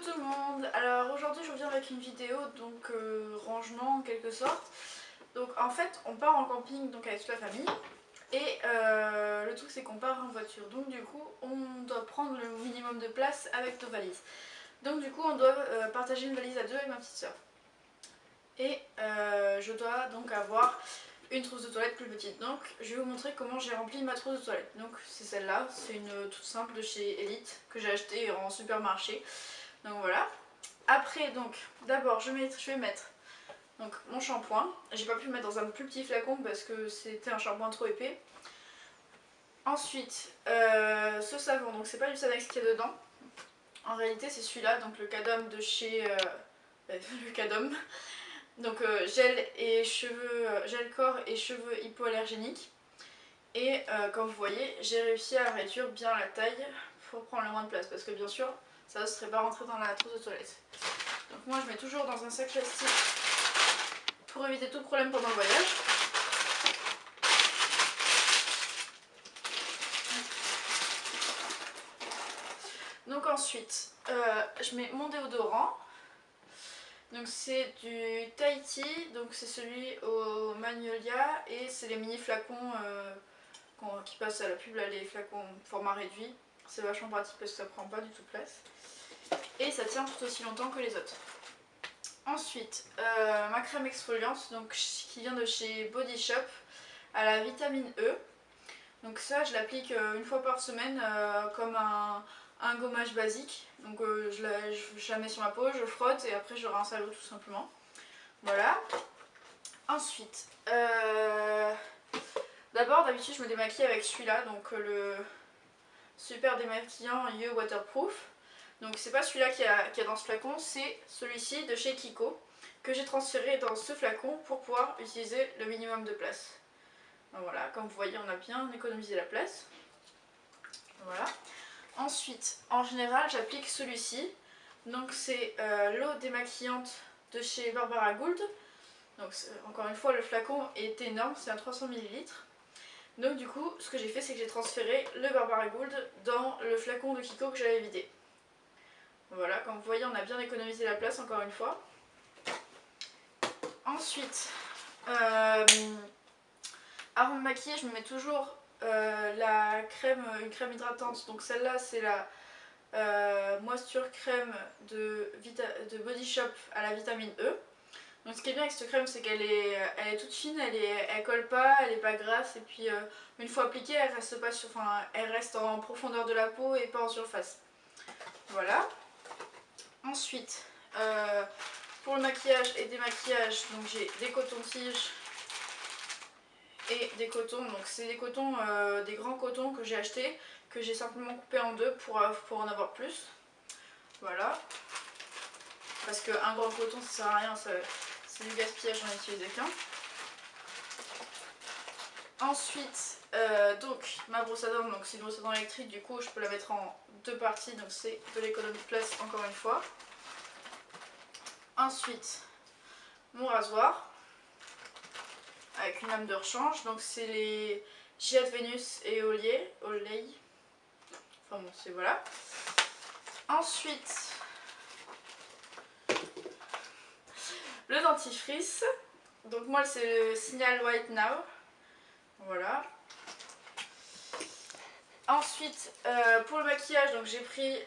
tout le monde. Alors aujourd'hui je reviens avec une vidéo donc rangement en quelque sorte. Donc en fait on part en camping donc avec toute la famille et le truc c'est qu'on part en voiture, donc du coup on doit prendre le minimum de place avec nos valises. Donc du coup on doit partager une valise à deux avec ma petite soeur. Et je dois donc avoir une trousse de toilette plus petite. Donc je vais vous montrer comment j'ai rempli ma trousse de toilette. Donc c'est celle-là, c'est une toute simple de chez Elite que j'ai acheté en supermarché. Donc voilà. Après donc d'abord je vais mettre donc mon shampoing. J'ai pas pu le mettre dans un plus petit flacon parce que c'était un shampoing trop épais. Ensuite ce savon, donc c'est pas du Sanex qu'il y a dedans. En réalité c'est celui-là, donc le Cadom de chez le Cadom. Donc gel corps et cheveux hypoallergéniques. Et comme vous voyez, j'ai réussi à réduire bien la taille pour prendre le moins de place. Parce que bien sûr, ça ne serait pas rentré dans la trousse de toilette. Donc moi je mets toujours dans un sac plastique pour éviter tout problème pendant le voyage. Donc ensuite, je mets mon déodorant. Donc c'est du Tahiti, donc c'est celui au Magnolia et c'est les mini flacons qui passent à la pub, là, les flacons format réduit. C'est vachement pratique parce que ça prend pas du tout de place. Et ça tient tout aussi longtemps que les autres. Ensuite, ma crème exfoliante donc, qui vient de chez Body Shop à la vitamine E. Donc ça je l'applique une fois par semaine comme un gommage basique. Donc je la mets sur ma peau, je frotte et après je rince à l'eau tout simplement. Voilà. Ensuite, d'abord d'habitude je me démaquille avec celui-là, donc le super démaquillant You Waterproof. Donc c'est pas celui-là qu'il y a dans ce flacon, c'est celui-ci de chez Kiko que j'ai transféré dans ce flacon pour pouvoir utiliser le minimum de place. Donc voilà, comme vous voyez on a bien économisé la place. Voilà. Ensuite, en général, j'applique celui-ci. Donc c'est l'eau démaquillante de chez Barbara Gould. Donc encore une fois, le flacon est énorme, c'est un 300 ml. Donc du coup, ce que j'ai fait, c'est que j'ai transféré le Barbara Gould dans le flacon de Kiko que j'avais vidé. Voilà, comme vous voyez, on a bien économisé la place encore une fois. Ensuite, avant de maquiller, je me mets toujours une crème hydratante. Donc celle-là c'est la Moisture Crème de Body Shop à la vitamine E. Donc ce qui est bien avec cette crème, c'est qu'elle est toute fine, elle colle pas, elle est pas grasse. Et puis une fois appliquée, elle reste en profondeur de la peau et pas en surface. Voilà. Ensuite, pour le maquillage et démaquillage, donc j'ai des cotons-tiges et des cotons. Donc c'est des cotons, des grands cotons que j'ai achetés, que j'ai simplement coupé en deux pour en avoir plus. Voilà. Parce qu'un grand coton ça sert à rien, c'est du gaspillage, j'en ai utilisé qu'un. Ensuite, donc ma brosse à dents, donc c'est une brosse à dents électrique, du coup je peux la mettre en deux parties, donc c'est de l'économie de place encore une fois. Ensuite, mon rasoir avec une lame de rechange, donc c'est les Giat Venus et Olay. Enfin bon, c'est voilà. Ensuite, le dentifrice. Donc moi c'est le Signal White Now. Voilà. Ensuite, pour le maquillage, donc j'ai pris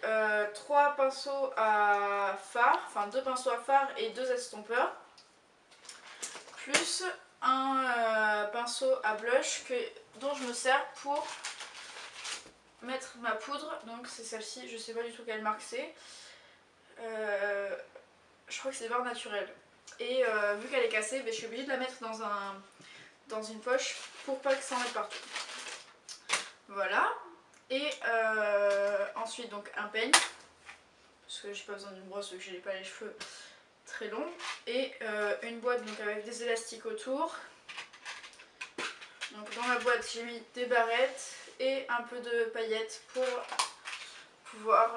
3 pinceaux à fard, enfin 2 pinceaux à fard et 2 estompeurs, plus un pinceau à blush dont je me sers pour mettre ma poudre. Donc c'est celle-ci, je sais pas du tout quelle marque c'est. Je crois que c'est Barre Naturel. Et vu qu'elle est cassée, je suis obligée de la mettre dans une poche pour pas que ça en mette partout. Voilà. Et ensuite donc un peigne, parce que j'ai pas besoin d'une brosse vu que j'ai pas les cheveux très longs. Et une boîte donc avec des élastiques autour. Donc dans la boîte j'ai mis des barrettes et un peu de paillettes pour pouvoir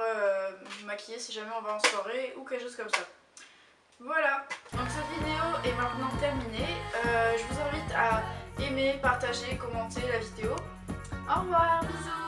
me maquiller si jamais on va en soirée ou quelque chose comme ça. Voilà, donc cette vidéo est maintenant terminée. Je vous invite à aimer, partager, commenter la vidéo. Au revoir, bisous.